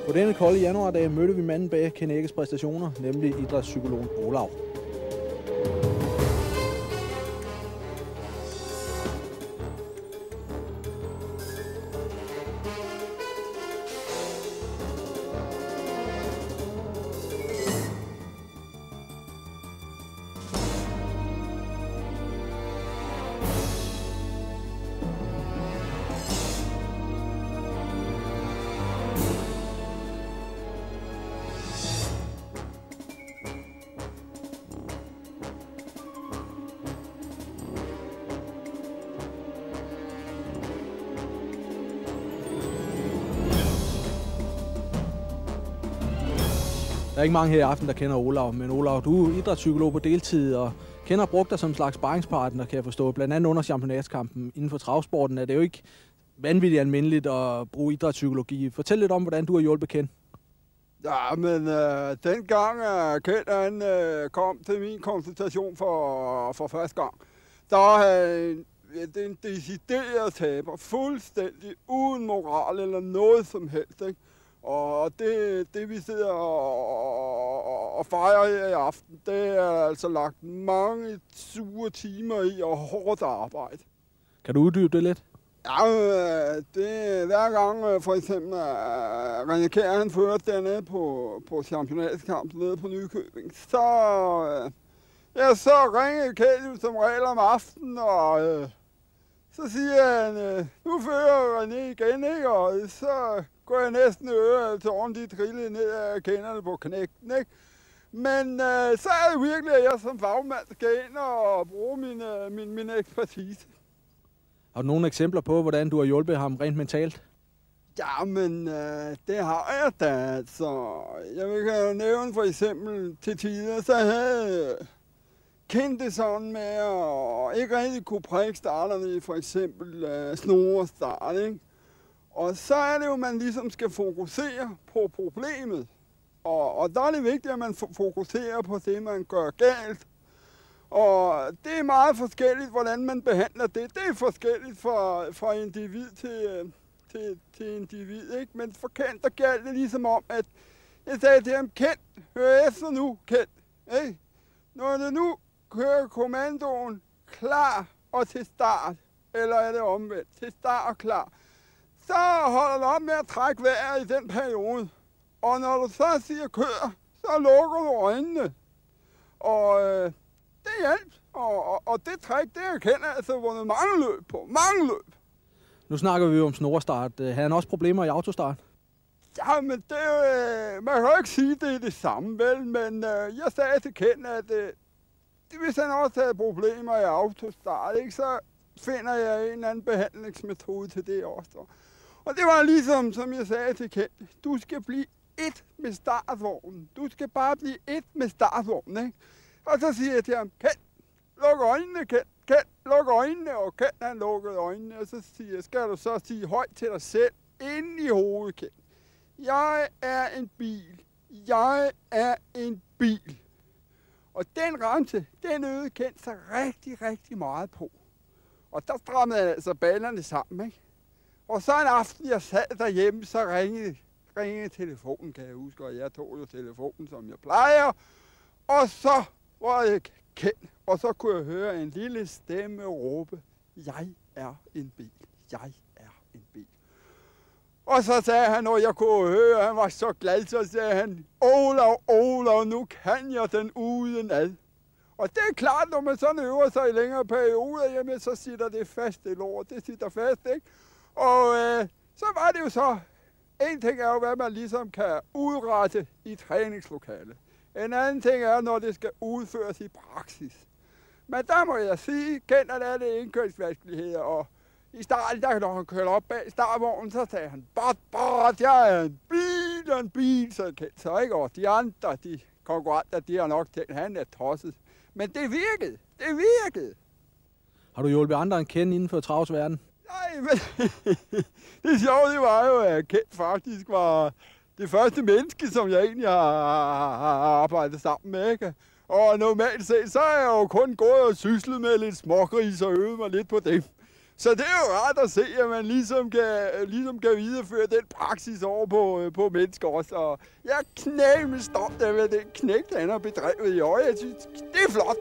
På denne kolde januardag mødte vi manden bag Ken Egges præstationer, nemlig idrætspsykologen Olav. Der er ikke mange her i aften, der kender Olav, men Olav, du er idrætspsykolog på deltid, og kender brugt dig som slags sparringspartner, kan jeg forstå. Blandt andet under championatskampen inden for travsporten er det jo ikke vanvittigt almindeligt at bruge idrætspsykologi. Fortæl lidt om, hvordan du har hjulpet Ken. Ja, men dengang Ken han kom til min konsultation for første gang, der havde en decideret taber, fuldstændig uden moral eller noget som helst, ikke? Og det vi sidder og fejrer her i aften, det er altså lagt mange sure timer i og hårdt arbejde. Kan du uddybe det lidt? Ja, det hver gang for eksempel René Kjær, han førte dernede på championatskampen nede på Nykøbing, så ringer Kjær som regel om aftenen, og så siger han, nu fører René igen, ikke? Og så går jeg næsten tårn, de trillede ned af kenderne på knægten, ikke? Men så er det virkelig, at jeg som fagmand skal ind og bruge min ekspertise. Har du nogle eksempler på, hvordan du har hjulpet ham rent mentalt? Ja, men det har jeg da. Altså, jeg kan nævne for eksempel til tider, så havde Ken det sådan med at ikke rigtig kunne prikke starterne i for eksempel snorestart, ikke? Og så er det jo, at man ligesom skal fokusere på problemet. Og der er det vigtigt, at man fokuserer på det, man gør galt. Og det er meget forskelligt, hvordan man behandler det. Det er forskelligt fra individ til individ, ikke? Men for Ken, der galt det ligesom om, at jeg sagde til ham, Ken, hør efter nu, Ken. Ikke? Når du nu kører kommandoen klar og til start, eller er det omvendt, til start og klar, så holder du op med at trække vejret i den periode. Og når du så siger kør, så lukker du øjnene. Og det hjælper. Og det træk, det jeg kender, altså vundet mange løb på. Mange løb. Nu snakker vi jo om snorestart. Havde han også problemer i autostart? Ja, men det man kan jo ikke sige, det er det samme, vel? Men jeg sagde til Ken, at hvis han også havde problemer i autostart, ikke, så finder jeg en eller anden behandlingsmetode til det også. Og det var ligesom, som jeg sagde til Ken, du skal blive et med startvognen. Du skal bare blive et med startvognen, ikke? Og så siger jeg til ham, Ken, luk øjnene, Ken. Ken, luk øjnene. Og Ken, han lukkede øjnene. Og så siger jeg, skal du så sige højt til dig selv, inde i hovedet, Ken. Jeg er en bil. Jeg er en bil. Og den ramte, den øvede Ken sig rigtig, rigtig meget på. Og der strammede jeg altså ballerne sammen, ikke? Og så en aften, jeg sad derhjemme, så ringede telefonen, kan jeg huske. Og jeg tog jo telefonen, som jeg plejer. Og så var jeg Ken, og så kunne jeg høre en lille stemme råbe, jeg er en bil, jeg er en bil. Og så sagde han, og jeg kunne høre, han var så glad, så sagde han, Olav, nu kan jeg den udenad. Og det er klart, når man sådan øver sig i længere perioder, jamen så sitter det fast, det lort, det sitter fast, ikke? Og så var det jo så, en ting er jo, hvad man ligesom kan udrette i træningslokale. En anden ting er, når det skal udføres i praksis. Men der må jeg sige, Ken, at der er det indkørsvanskeligheder, og i starten, der når han kørte op bag startvognen, så sagde han, bot, jeg er en bil, så Ken, så ikke? Og de andre, de konkurrenter, de har nok tænkt, han er tosset. Men det virkede. Har du hjulpet andre end Ken inden for travsverden? Nej, men det sjove, det var jo, at Ken faktisk var det første menneske, som jeg egentlig har arbejdet sammen med, ikke? Og normalt set, så er jeg jo kun gået og syslet med lidt smågris og øvet mig lidt på dem. Så det er jo rart at se, at man ligesom kan videreføre den praksis over på mennesker også. Og jeg er knæmest stolt af, hvad den knægt, han har bedrevet i år. Jeg synes, det er flot.